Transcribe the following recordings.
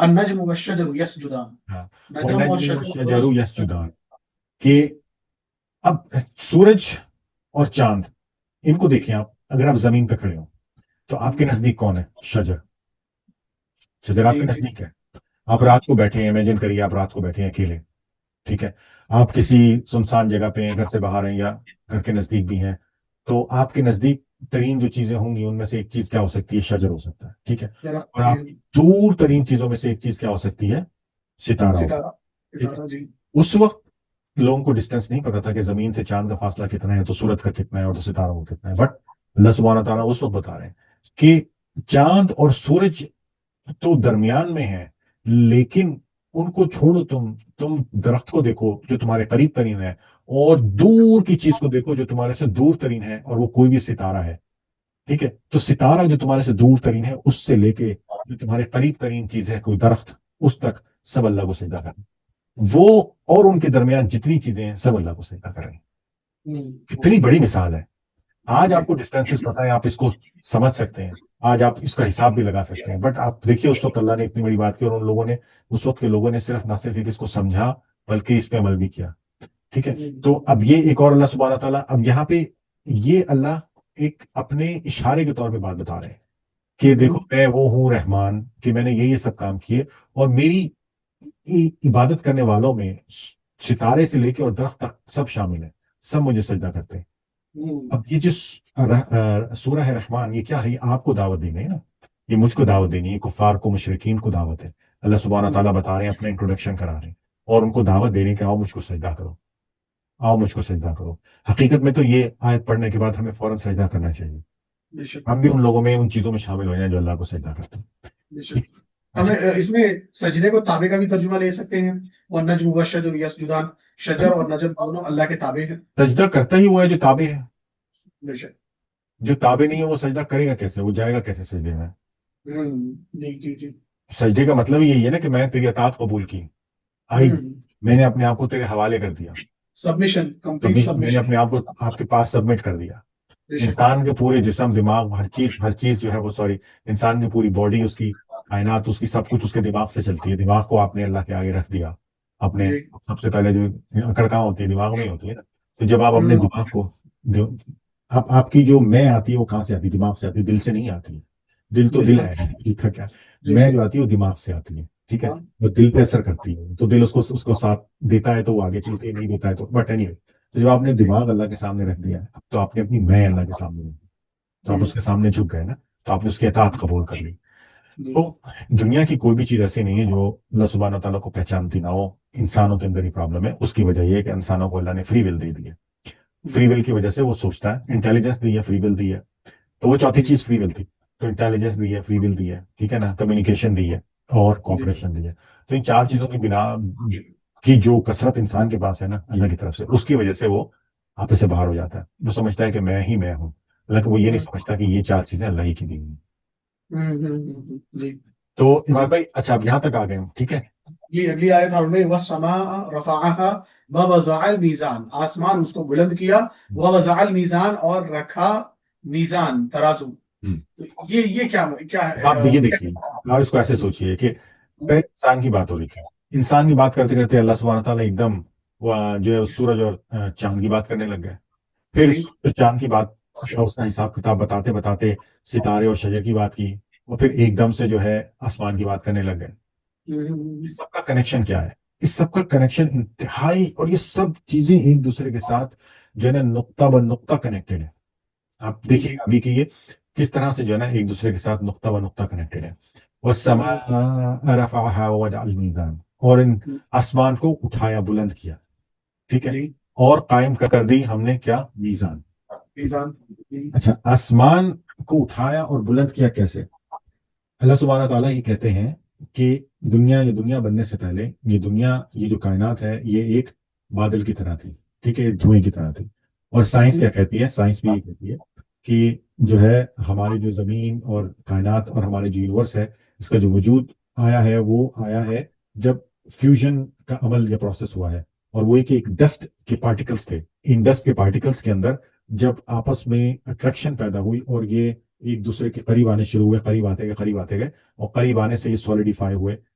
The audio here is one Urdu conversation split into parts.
النجم والشجر يسجدان. ہاں، نجم اور والنجم شجر والشجر یسجدان، کہ اب سورج اور چاند، ان کو دیکھیں آپ، اگر آپ زمین پہ کھڑے ہو تو آپ کے نزدیک کون ہے؟ شجر، شجر آپ جی کے جی نزدیک ہے. آپ ہاں رات کو بیٹھے ہیں، امیجن کریے آپ رات کو بیٹھے ہیں اکیلے، ٹھیک ہے، آپ کسی سنسان جگہ پہ ہیں، گھر سے باہر ہیں یا گھر کے نزدیک بھی ہیں، تو آپ کے نزدیک ترین جو چیزیں ہوں گی ان میں سے ایک چیز کیا ہو سکتی ہے؟ شجر ہو سکتا ہے، ٹھیک ہے. ذرا اور جی آپ کی دور ترین چیزوں میں سے ایک چیز کیا ہو سکتی ہے؟ ستارہ ہو. ستارہ ٹھیک ہے. ستارہ جی اس وقت لوگوں کو ڈسٹینس نہیں پتا تھا کہ زمین سے چاند کا فاصلہ کتنا ہے، تو سورج کا کتنا ہے، اور تو ستاروں کا کتنا ہے. بٹ اللہ سبحانہ تعالیٰ اس وقت بتا رہے ہیں کہ چاند اور سورج تو درمیان میں ہے، لیکن ان کو چھوڑو، تم درخت کو دیکھو جو تمہارے قریب ترین ہے، اور دور کی چیز کو دیکھو جو تمہارے سے دور ترین ہے، اور وہ کوئی بھی ستارہ ہے. ٹھیک ہے. تو ستارہ جو تمہارے سے دور ترین ہے، اس سے لے کے جو تمہارے قریب ترین چیز ہے کوئی درخت، اس تک سب اللہ کو سجدہ کریں. وہ اور ان کے درمیان جتنی چیزیں ہیں سب اللہ کو سجدہ کر رہے ہیں. کتنی بڑی مثال ہے. آج جی آپ کو ڈسٹینسز پتہ ہے، آپ اس کو سمجھ سکتے ہیں، آج آپ اس کا حساب بھی لگا سکتے ہیں. بٹ آپ دیکھیے اس وقت اللہ نے اتنی بڑی بات کی، اور ان لوگوں نے، اس وقت کے لوگوں نے صرف نہ صرف ایک اس کو سمجھا بلکہ اس پہ عمل بھی کیا. ٹھیک ہے. جی تو اب یہ ایک اور اللہ سبحانہ تعالیٰ، اب یہاں پہ یہ اللہ ایک اپنے اشارے کے طور پہ بات بتا رہے ہیں کہ دیکھو میں وہ ہوں رحمان، کہ میں نے یہ سب کام کیے، اور میری عبادت کرنے والوں میں ستارے سے لے کے اور درخت تک سب شامل ہیں، سب مجھے سجدہ کرتے ہیں. اب یہ جو سورہ ہے رحمان، یہ کیا ہے؟ یہ آپ کو دعوت دینی ہے نا، یہ مجھ کو دعوت دینی ہے، کفار کو، مشرکین کو دعوت ہے. اللہ سبحانہ تعالیٰ بتا رہے ہیں، اپنا انٹروڈکشن کرا رہے ہیں، اور ان کو دعوت دے رہے ہیں کہ آؤ مجھ کو سجدہ کرو، آؤ مجھ کو سجدہ کرو. حقیقت میں تو یہ آیت پڑھنے کے بعد ہمیں فوراً سجدہ کرنا چاہیے. بے شک ہم بھی ان لوگوں میں، ان چیزوں میں شامل ہو جائیں جو اللہ کو سجدہ کرتے ہیں. بے ٹھیک شک ہے؟ اچھا. ہمیں اس میں سجدے کو تابع کا بھی ترجمہ لے سکتے ہیں. والنجم والشجر یسجدان، شجر اور نجم دونوں اللہ کے تابع ہیں. سجدہ کرتا ہی ہوا ہے جو تابع ہے. بے شک جو تابع نہیں ہے وہ سجدہ کرے گا کیسے؟ وہ جائے گا کیسے سجدے میں؟ جی جی جی سجدے کا مطلب یہی ہے نا کہ میں تیری اطاعت قبول کی، آئی، میں نے اپنے آپ کو تیرے حوالے کر دیا، سبمیشن، کمپلیٹ میں نے سبمیشن. اپنے آپ کو آپ کے پاس سبمٹ کر دیا. بے شک انسان کے پورے جسم، دماغ، ہر چیز جو ہے وہ، سوری، انسان کی پوری باڈی، اس کی کائنات، اس کی سب کچھ اس کے دماغ سے چلتی ہے. دماغ کو آپ نے اللہ کے آگے رکھ دیا. اپنے جی سب سے پہلے جو اکڑ کہاں ہوتی ہے؟ دماغ میں ہی ہوتی ہے نا. تو جب آپ اپنے دماغ کو، آپ کی جو میں آتی ہے وہ کہاں سے آتی ہے؟ دماغ سے آتی ہے، دل سے نہیں آتی ہے. دل تو بے دل شک ہے، ٹھیک ہے کیا؟ جی میں جو آتی ہے وہ دماغ سے آتی ہے. ٹھیک ہے. ہاں وہ دل پہ اثر کرتی ہے، تو دل اس کو ساتھ دیتا ہے تو وہ آگے چلتی ہے، نہیں دیتا ہے تو، بٹ اینی وے. تو جب آپ نے جی دماغ اللہ کے سامنے رکھ دیا ہے، اب تو آپ نے اپنی میں اللہ کے سامنے رکھ دی، تو آپ اس کے سامنے جھک گئے نا، تو آپ نے اس کی اطاعت قبول کر لی. جی تو دنیا کی کوئی بھی چیز ایسی نہیں ہے جو اللہ سبحانہ تعالیٰ کو پہچانتی نہ ہو. انسانوں کے اندر ہی پرابلم ہے. اس کی وجہ یہ ہے کہ انسانوں کو اللہ نے فری ول دے دی ہے. فری ول کی وجہ سے وہ سوچتا ہے، انٹیلیجنس دی ہے، فری ول دی ہے. تو وہ چوتھی جی چیز فری ول تھی. تو انٹیلیجنس دی ہے، فری ول دی ہے، ٹھیک ہے نا، کمیونیکیشن دی ہے، اور جی کوپریشن دی ہے. تو ان چار چیزوں کی بنا کی جو کثرت انسان کے پاس ہے نا اللہ کی طرف سے، اس کی وجہ سے وہ آپے سے باہر ہو جاتا ہے. وہ سمجھتا ہے کہ میں ہی میں ہوں، حالانکہ وہ یہ نہیں سمجھتا کہ یہ چار چیزیں اللہ ہی کی دی ہیں. جی تو عمران بھائی، اچھا اب یہاں تک آ گئے ہم، ٹھیک ہے. جی اگلی آیت ہم نے والسماء رفعها ووضع الميزان، آسمان اس کو بلند کیا، ووضع الميزان اور رکھا میزان، ترازو. ہم۔ تو یہ کیا کیا اب آپ یہ دیکھیے، آپ اس کو ایسے جی سوچئے کہ پہلے انسان کی بات ہو رہی تھی. انسان کی بات کرتے کرتے اللہ سبحانہ تعالیٰ ایک دم وہ جو ہے سورج اور چاند کی بات کرنے لگ گئے. پھر جی سورج چاند کی بات کا اس کا حساب کتاب بتاتے بتاتے ستارے اور شجر کی بات کی، اور پھر ایک دم سے جو ہے آسمان کی بات کرنے لگ گئے. اس سب کا کنیکشن کیا ہے؟ اس سب کا کنیکشن انتہائی، اور یہ سب چیزیں ایک دوسرے کے ساتھ جو ہے نا نقطہ ب نقطہ کنیکٹڈ ہے. آپ دیکھیے ابھی کہ یہ کس طرح سے جو ہے نا ایک دوسرے کے ساتھ نقطہ ب نقطہ کنیکٹڈ ہے. وَالسَّمَاءَ رَفَعَهَا وَوَضَعَ الْمِيزَانَ، اور ان آسمان کو اٹھایا، بلند کیا، ٹھیک ہے، جی اور قائم کر دی ہم نے کیا؟ میزان. میزان. اچھا، آسمان کو اٹھایا اور بلند کیا کیسے؟ اللہ سبحانہ تعالیٰ یہ کہتے ہیں کہ یہ دنیا بننے سے پہلے یہ جو کائنات ہے یہ ایک بادل کی طرح تھی، ٹھیک ہے، ایک دھوئیں کی طرح تھی. اور سائنس کیا کہتی ہے؟ سائنس بھی یہ کہتی ہے کہ جو ہے ہماری جو زمین اور کائنات اور ہمارے جو یونیورس ہے، اس کا جو وجود آیا ہے وہ آیا ہے جب فیوژن کا عمل یا پروسیس ہوا ہے. اور وہ ایک ڈسٹ کے پارٹیکلز تھے. ان ڈسٹ کے پارٹیکلز کے اندر جب آپس میں اٹریکشن پیدا ہوئی اور یہ ایک دوسرے کے قریب آنے شروع ہوئے، قریب آتے گئے، اور قریب آنے سے یہ سولیڈیفائی ہوئے،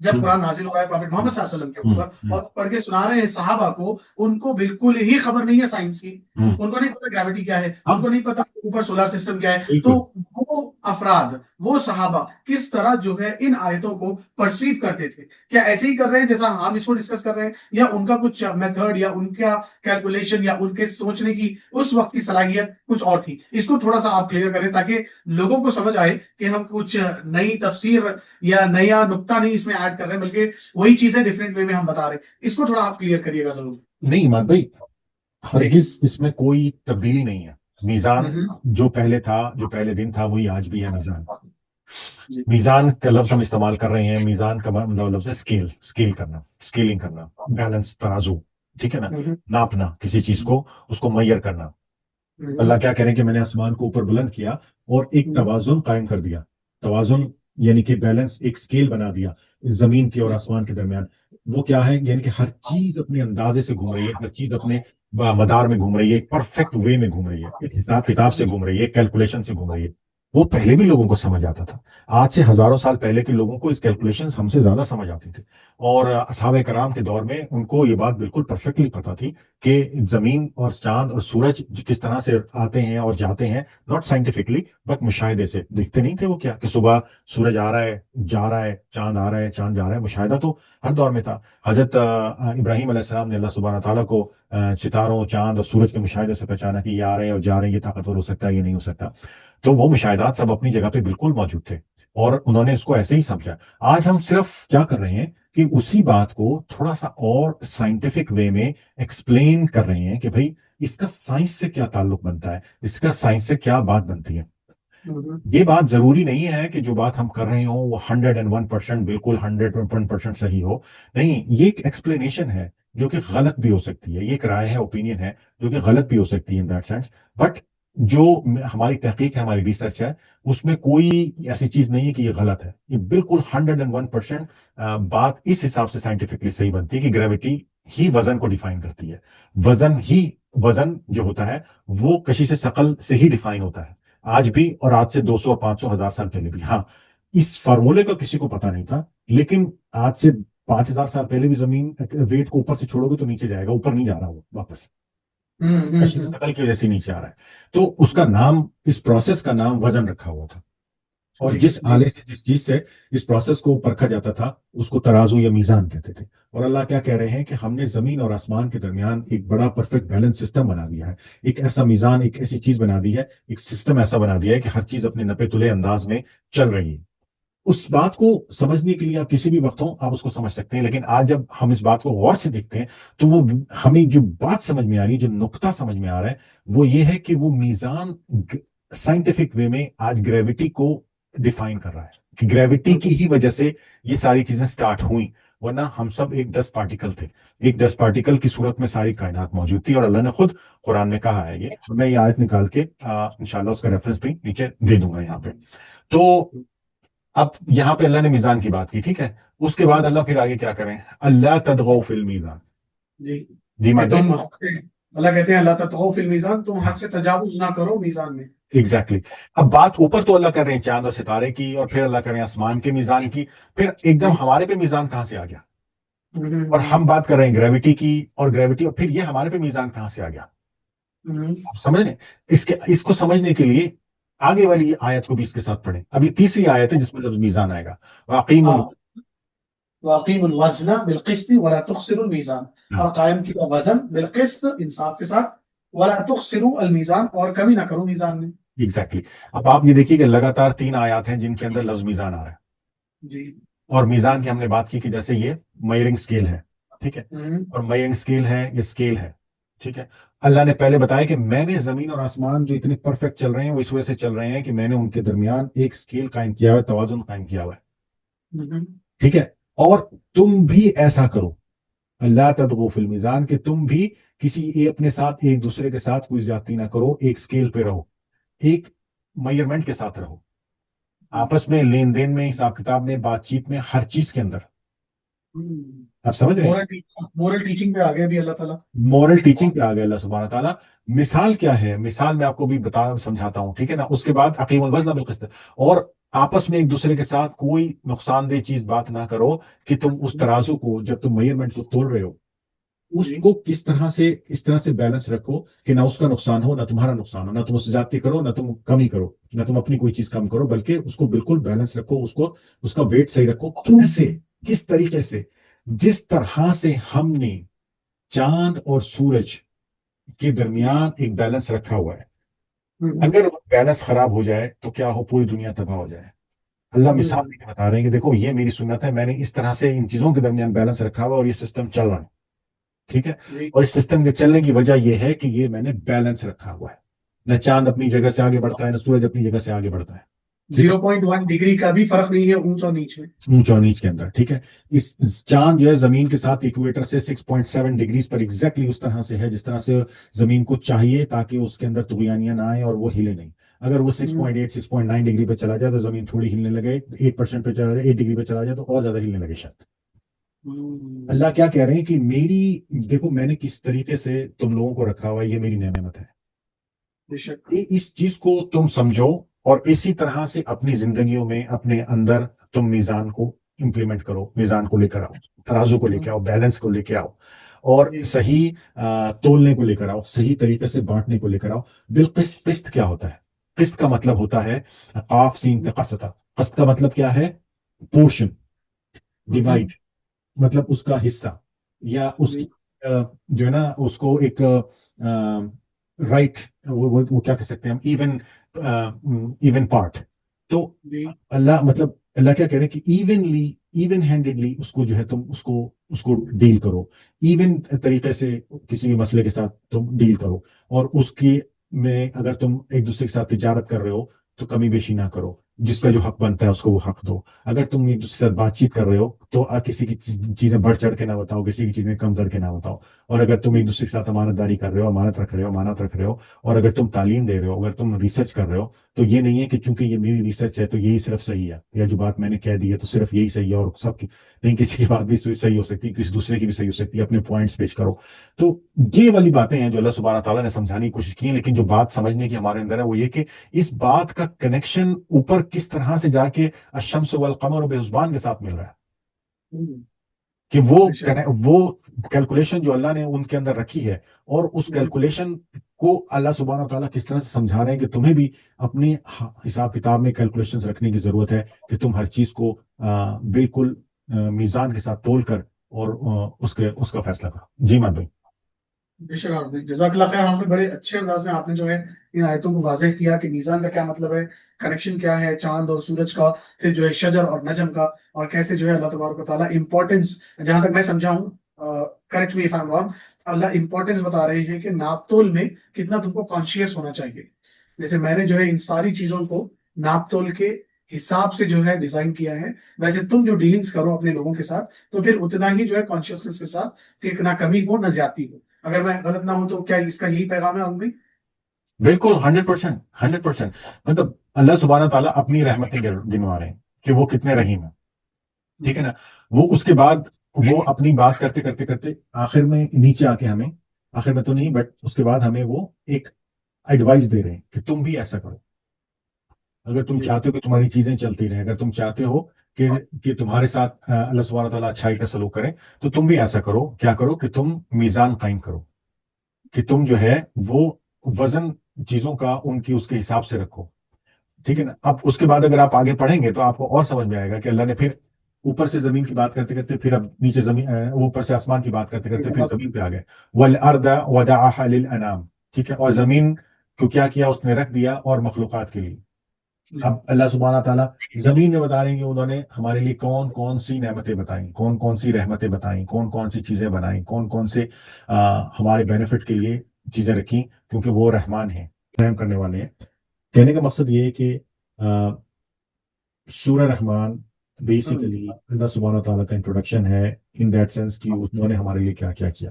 جب قرآن نازل ہو رہا ہے پروفیٹ محمد صلی اللہ علیہ وسلم کے اوپر اور پڑھ کے سنا رہے ہیں صحابہ کو، ان کو بالکل ہی خبر نہیں ہے سائنس کی، ان کو نہیں پتا گریوٹی کیا ہے، ان کو نہیں پتا اوپر سولار سسٹم کیا ہے. تو وہ افراد، وہ صحابہ کس طرح جو ہے ان آیتوں کو پرسیو کرتے تھے؟ کیا ایسے ہی کر رہے ہیں جیسا ہم اس کو ڈسکس کر رہے ہیں، یا ان کا کچھ میتھڈ یا ان کا کیلکولیشن یا ان کے سوچنے کی اس وقت کی صلاحیت کچھ اور تھی؟ اس کو تھوڑا سا آپ کلیئر کریں تاکہ لوگوں کو سمجھ آئے کہ ہم کچھ نئی تفسیر یا نیا نقطہ نہیں اس میں ایڈ کر رہے ہیں، بلکہ وہی چیزیں ڈفرینٹ وے میں ہم بتا رہے ہیں. اس کو تھوڑا آپ کلیئر کریے گا ضرور. نہیں ایمان بھائی، ہرگز اس میں کوئی تبدیلی نہیں ہے. میزان جو پہلے تھا، جو پہلے دن تھا، وہی آج بھی ہے میزان. میزان کا لفظ ہم استعمال کر رہے ہیں، میزان کا مطلب لفظ ہے اسکیل کرنا، اسکیلنگ کرنا، بیلنس، ترازو، ٹھیک ہے نا، ناپنا کسی چیز کو، اس کو میئر کرنا. اللہ کیا کہہ رہے ہیں کہ میں نے آسمان کو اوپر بلند کیا اور ایک توازن قائم کر دیا. توازن یعنی کہ بیلنس، ایک اسکیل بنا دیا زمین کے اور آسمان کے درمیان. وہ کیا ہے؟ یعنی کہ ہر چیز اپنے اندازے سے گھوم رہی ہے، ہر چیز اپنے مدار میں گھوم رہی ہے، ایک پرفیکٹ وے میں گھوم رہی ہے، ایک حساب کتاب سے گھوم رہی ہے، ایک کیلکولیشن سے گھوم رہی ہے. وہ پہلے بھی لوگوں کو سمجھ آتا تھا. آج سے ہزاروں سال پہلے کے لوگوں کو اس کیلکولیشن ہم سے زیادہ سمجھ آتی تھی، اور اصحاب کرام کے دور میں ان کو یہ بات بالکل پرفیکٹلی پتا تھی کہ زمین اور چاند اور سورج کس طرح سے آتے ہیں اور جاتے ہیں، ناٹ سائنٹیفکلی بٹ مشاہدے سے. دیکھتے نہیں تھے وہ کیا کہ صبح سورج آ رہا ہے، جا رہا ہے، چاند آ رہا ہے، چاند جا رہا ہے. مشاہدہ تو ہر دور میں تھا. حضرت ابراہیم علیہ السلام نے اللہ سبحانہ تعالیٰ کو ستاروں، چاند اور سورج کے مشاہدے سے پہچانا کہ یہ آ رہے ہیں اور جا رہے ہیں، یہ طاقتور ہو سکتا ہے، یہ نہیں ہو سکتا. تو وہ مشاہدات سب اپنی جگہ پہ بالکل موجود تھے اور انہوں نے اس کو ایسے ہی سمجھا. آج ہم صرف کیا کر رہے ہیں کہ اسی بات کو تھوڑا سا اور سائنٹیفک وے میں ایکسپلین کر رہے ہیں کہ بھئی اس کا سائنس سے کیا تعلق بنتا ہے، اس کا سائنس سے کیا بات بنتی ہے. یہ بات ضروری نہیں ہے کہ جو بات ہم کر رہے ہوں وہ 101% بالکل 101% صحیح ہو. نہیں، یہ ایک ایکسپلینیشن ہے جو کہ غلط بھی ہو سکتی ہے، یہ ایک رائے ہے، اوپینین ہے جو کہ غلط بھی ہو سکتی ہے ان دیٹ سینس. بٹ جو ہماری تحقیق ہے، ہماری ریسرچ ہے، اس میں کوئی ایسی چیز نہیں ہے کہ یہ غلط ہے. یہ بالکل 101% بات اس حساب سے سائنٹیفکلی صحیح بنتی ہے کہ گریوٹی ہی وزن کو ڈیفائن کرتی ہے. وزن جو ہوتا ہے وہ کشش ثقل سے ہی ڈیفائن ہوتا ہے، آج بھی اور آج سے 200 500 1000 سال پہلے بھی. ہاں، اس فارمولے کا کسی کو پتا نہیں تھا، لیکن آج سے 5000 سال پہلے بھی زمین ویٹ کو اوپر سے چھوڑو گے تو نیچے جائے گا، اوپر نہیں جا رہا وہ واپس، شکل کی وجہ سے نیچے آ رہا ہے. تو اس کا نام، اس پروسیس کا نام وزن رکھا ہوا تھا. اور جس آلے سے، جس چیز سے اس پروسیس کو پرکھا جاتا تھا اس کو ترازو یا میزان کہتے تھے. اور اللہ کیا کہہ رہے ہیں کہ ہم نے زمین اور آسمان کے درمیان ایک بڑا پرفیکٹ بیلنس سسٹم بنا دیا ہے، ایک ایسا میزان، ایک ایسی چیز بنا دی ہے، ایک سسٹم ایسا بنا دیا ہے کہ ہر چیز اپنے نپے تلے انداز میں چل رہی ہے. اس بات کو سمجھنے کے لیے آپ کسی بھی وقت ہوں آپ اس کو سمجھ سکتے ہیں، لیکن آج جب ہم اس بات کو غور سے دیکھتے ہیں تو وہ ہمیں جو بات سمجھ میں آ رہی ہے، جو نقطہ سمجھ میں آ رہا ہے وہ یہ ہے کہ وہ میزان سائنٹیفک وے میں آج گریوٹی کو ڈیفائن کر رہا ہے کہ گریوٹی کی ہی وجہ سے یہ ساری چیزیں سٹارٹ ہوئیں، ورنہ ہم سب ایک ڈسٹ پارٹیکل تھے، ایک ڈسٹ پارٹیکل کی صورت میں ساری کائنات موجود تھی. اور اللہ نے خود قرآن میں کہا ہے، یہ میں یہ آیت نکال کے انشاءاللہ اس کا ریفرنس بھی نیچے دے دوں گا یہاں پہ. تو اب یہاں پہ اللہ نے میزان کی بات کی، ٹھیک ہے. اس کے بعد اللہ پھر آگے کیا کریں؟ اللہ تطغوا فی المیزان. جی اللہ کہتے ہیں اللہ تطغوا فی المیزان، تم حد سے تجاوز نہ کرو میزان میں. ایگزیکٹلی. اب بات اوپر تو اللہ کر رہے ہیں چاند اور ستارے کی، اور پھر اللہ کر رہے ہیں آسمان کے میزان کی، پھر ایک دم ہمارے پہ میزان کہاں سے آ گیا؟ اور ہم بات کر رہے ہیں گریوٹی کی، اور گریوٹی، اور پھر یہ ہمارے پہ میزان کہاں سے آ گیا؟ سمجھ لیں. اس کو سمجھنے کے لیے آگے والی آیت کو بھی اس کے ساتھ پڑھیں. اب یہ تیسری آیت ہے جس میں لفظ میزان آئے گا. وَأَقِيمُوا الْوَزْنَ بِالْقِسْطِ وَلَا تُخْسِرُوا الْمِيزَانَ، اور قائم کیا وزن بالقسط، انصاف کے ساتھ، وَلَا تُخْسِرُوا الْمِيزَانَ، اور کمی نہ کرو میزان میں. ایگزیکٹلی. اب آپ یہ دیکھیے کہ لگاتار 3 آیات ہیں جن کے اندر لفظ میزان آ رہا ہے. جی. اور میزان کی ہم نے بات کی کہ جیسے یہ میئرنگ اسکیل ہے، ٹھیک ہے، اور میئرنگ اسکیل ہے، یہ اسکیل ہے، ٹھیک ہے. اللہ نے پہلے بتایا کہ میں نے زمین اور آسمان جو اتنے پرفیکٹ چل رہے ہیں وہ اس وجہ سے چل رہے ہیں کہ میں نے ان کے درمیان ایک اسکیل قائم کیا ہوا ہے، توازن قائم کیا ہوا ہے، ٹھیک ہے. اور تم بھی ایسا کرو، اللہ تطغوا فی المیزان، کہ تم بھی کسی اپنے ساتھ، ایک دوسرے کے ساتھ کوئی زیادتی نہ کرو، ایک اسکیل پہ رہو، ایک میئرمنٹ کے ساتھ رہو، آپس میں لین دین میں، حساب کتاب میں، بات چیت میں، ہر چیز کے اندر. آپ سمجھ رہے ہیں؟ مورل ٹیچنگ پہ آ گیا بھی اللہ تعالیٰ، مورل ٹیچنگ پہ آ گیا اللہ سبحانہ تعالیٰ. مثال کیا ہے؟ مثال میں آپ کو بھی سمجھاتا ہوں، ٹھیک ہے نا. اس کے بعد اقیم الوزن بالقسط. اور آپس میں ایک دوسرے کے ساتھ کوئی نقصان دہ چیز بات نہ کرو کہ تم اس ترازو کو جب تم میئرمنٹ کو تول رہے ہو اس جی کو کس طرح سے اس طرح سے بیلنس رکھو کہ نہ اس کا نقصان ہو نہ تمہارا نقصان ہو، نہ تم اس سے زیادتی کرو نہ تم کمی کرو، نہ تم اپنی کوئی چیز کم کرو، بلکہ اس کو بالکل بیلنس رکھو، اس کا ویٹ صحیح رکھو۔ کیسے؟ کس طریقے سے؟ جس طرح سے ہم نے چاند اور سورج کے درمیان ایک بیلنس رکھا ہوا ہے، اگر وہ بیلنس خراب ہو جائے تو کیا ہو، پوری دنیا تباہ ہو جائے۔ اللہ مثال دے کے بتا رہے ہیں کہ دیکھو یہ میری سنت ہے، میں نے اس طرح سے ان چیزوں کے درمیان بیلنس رکھا ہوا اور یہ سسٹم چل رہا ہے، ٹھیک ہے؟ جی اور اس سسٹم کے چلنے کی وجہ یہ ہے کہ یہ میں نے بیلنس رکھا ہوا ہے، نہ چاند اپنی جگہ سے آگے بڑھتا ہے نہ سورج اپنی جگہ سے آگے بڑھتا ہے، ٹھیک ہے؟ 0.1 ڈگری کا بھی فرق نہیں ہے اونچ اور نیچ میں. اونچ اور نیچ کے اندر، ٹھیک ہے؟ اس چاند جو ہے زمین کے ساتھ ایکویٹر سے 6.7 ڈگریز پر ایگزیکٹلی اس طرح سے ہے جس طرح سے زمین کو چاہیے تاکہ اس کے اندر طغیانیاں نہ آئیں اور وہ ہلے نہیں۔ اگر وہ 6.8 6.9 ڈگری پہ چلا جائے تو زمین تھوڑی ہلنے لگے، 8% پہ چلا جائے، 8 ڈگری پہ چلا جائے تو اور زیادہ ہلنے لگے شاید۔ اللہ کیا کہہ رہے ہیں کہ میری دیکھو میں نے کس طریقے سے تم لوگوں کو رکھا ہوا ہے، یہ میری نعمت ہے، بے شک. اس چیز کو تم سمجھو اور اسی طرح سے اپنی زندگیوں میں اپنے اندر تم میزان کو امپلیمنٹ کرو، میزان کو لے کر آؤ، ترازو کو لے کے آؤ، بیلنس کو لے کے آؤ، اور صحیح تولنے کو لے کر آؤ، صحیح طریقے سے بانٹنے کو لے کر آؤ۔ بالقسط، قسط کیا ہوتا ہے؟ قسط کا مطلب ہوتا ہے قاف سین قسطہ، قسط کا مطلب کیا ہے؟ پورشن، ڈیوائڈ، مطلب اس کا حصہ یا اس کی جو ہے نا اس کو ایک رائٹ، وہ کیا کہہ سکتے ہیں ہم، ایون پارٹ۔ تو اللہ مطلب اللہ کیا کہہ رہے ہیں کہ ایون ہینڈیڈلی اس کو جو ہے تم اس کو ڈیل کرو، ایون طریقے سے کسی بھی مسئلے کے ساتھ تم ڈیل کرو، اور اس کی میں اگر تم ایک دوسرے کے ساتھ تجارت کر رہے ہو تو کمی بیشی نہ کرو، جس کا جو حق بنتا ہے اس کو وہ حق دو۔ اگر تم ایک دوسرے کے ساتھ بات چیت کر رہے ہو تو کسی کی چیزیں بڑھ چڑھ کے نہ بتاؤ، کسی کی چیزیں کم کر کے نہ بتاؤ۔ اور اگر تم ایک دوسرے کے ساتھ امانت داری کر رہے ہو، امانت رکھ رہے ہو، اور اگر تم تعلیم دے رہے ہو، اگر تم ریسرچ کر رہے ہو، تو یہ نہیں ہے کہ چونکہ یہ میری ریسرچ ہے تو یہی صرف صحیح ہے، یا جو بات میں نے کہہ دی ہے تو صرف یہی صحیح ہے اور سب کی نہیں، کسی کی بات بھی صحیح ہو سکتی ہے، کسی دوسرے کی بھی صحیح ہو سکتی ہے، اپنے پوائنٹس پیش کرو۔ تو یہ والی باتیں ہیں جو اللہ سبحانہ تعالیٰ نے سمجھانے کی کوشش کی ہیں، لیکن جو بات سمجھنے کی ہمارے اندر ہے وہ یہ کہ اس بات کا کنیکشن اوپر کس طرح سے جا کے الشمس والقمر بحسبان کے ساتھ مل رہا ہے، کہ وہ کیلکولیشن جو اللہ نے ان کے اندر رکھی ہے، اور اس کیلکولیشن کو اللہ سبحانہ تعالیٰ کس طرح سے سمجھا رہے ہیں کہ تمہیں بھی اپنی حساب کتاب میں کیلکولیشنز رکھنے کی ضرورت ہے، کہ تم ہر چیز کو بالکل میزان کے ساتھ تول کر اور اس کا فیصلہ کرو۔ جی مان بھائی۔ بے شک آپ نے جزاک اللہ خیر، ہم نے بڑے اچھے انداز میں آپ نے جو ہے ان آیتوں کو واضح کیا کہ میزان کا کیا مطلب ہے، کنیکشن کیا ہے چاند اور سورج کا، پھر جو ہے شجر اور نجم کا، اور کیسے جو ہے اللہ تبارک و تعالیٰ امپورٹنس، جہاں تک میں سمجھا ہوں، correct me if I am wrong, Allah importance بتا رہے ہیں کہ ناپ تول میں کتنا تم کو کانشیس ہونا چاہیے۔ جیسے میں نے جو ہے ان ساری چیزوں کو ناپ تول کے حساب سے جو ہے ڈیزائن کیا ہے، ویسے تم جو ڈیلنگز کرو اپنے لوگوں کے ساتھ تو پھر اتنا ہی جو ہے کانشیسنس کے ساتھ کہ نہ کمی ہو نہ زیادتی ہو۔ اگر میں غلط نہ ہوں تو کیا اس کا یہی پیغام ہے ہم بھی؟ بالکل 100%، مطلب اللہ سبحانہ تعالیٰ اپنی رحمتیں گنوا رہے ہیں کہ وہ کتنے رحیم ہیں، ٹھیک ہے نا؟ وہ اس کے بعد وہ اپنی بات کرتے کرتے کرتے آخر میں نیچے آ کے ہمیں، آخر میں تو نہیں بٹ اس کے بعد ہمیں وہ ایک ایڈوائز دے رہے ہیں کہ تم بھی ایسا کرو۔ اگر تم چاہتے ہو کہ تمہاری چیزیں چلتی رہیں، اگر تم چاہتے ہو کہ تمہارے ساتھ اللہ سبحانہ تعالیٰ اچھائی کا سلوک کرے، تو تم بھی ایسا کرو۔ کیا کرو کہ تم میزان قائم کرو، کہ تم جو ہے وہ وزن چیزوں کا ان کی اس کے حساب سے رکھو، ٹھیک ہے نا؟ اب اس کے بعد اگر آپ آگے پڑھیں گے تو آپ کو اور سمجھ میں آئے گا کہ اللہ نے پھر اوپر سے زمین کی بات کرتے کرتے پھر اب نیچے زمین، اوپر سے آسمان کی بات کرتے کرتے پھر زمین پہ آ گئے۔ وَالْأَرْضَ وَدَعَهَا لِلْأَنَامِ، ٹھیک ہے؟ اور زمین کو کیا کیا؟ اس نے رکھ دیا اور مخلوقات کے لیے۔ اب اللہ سبحانہ تعالیٰ زمین میں بتا رہے ہیں کہ انہوں نے ہمارے لیے کون کون سی نعمتیں بتائیں، کون کون سی رحمتیں بتائیں، کون کون سی چیزیں بنائیں، کون کون سے ہمارے بینیفٹ کے لیے چیزیں رکھیں، کیونکہ وہ رحمان ہیں، رحم کرنے والے ہیں۔ کہنے کا مقصد یہ ہے کہ سورہ رحمان بیسیکلی اللہ سبحانہ تعالیٰ کا انٹروڈکشن ہے، ان دیٹ سینس کہ انہوں نے ہمارے لیے کیا کیا کیا۔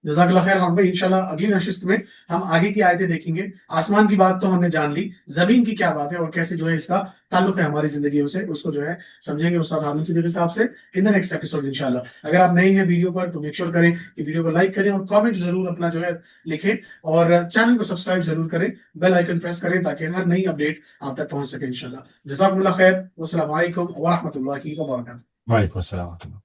جزاک اللہ خیر ہم بھائی، انشاءاللہ اگلی نشست میں ہم آگے کی آیتیں دیکھیں گے. آسمان کی بات تو ہم نے جان لی، زمین کی کیا بات ہے اور کیسے جو ہے اس کا تعلق ہے ہماری زندگیوں سے، اس کو جو ہے سمجھیں گے استاد حامد صدیقی صاحب سے ان دا نیکسٹ ایپیسوڈ انشاءاللہ. اگر آپ نئے ہیں ویڈیو پر تو میک شیور کریں کہ ویڈیو کو لائک کریں اور کامنٹ ضرور اپنا جو ہے لکھیں، اور چینل کو سبسکرائب ضرور کریں، بیل آئیکن پریس کریں تاکہ ہر نئی اپڈیٹ آپ تک پہنچ سکے انشاءاللہ. جزاکم اللہ خیر، والسلام علیکم ورحمۃ اللہ وبرکاتہ. وعلیکم السلام ورحمۃ اللہ.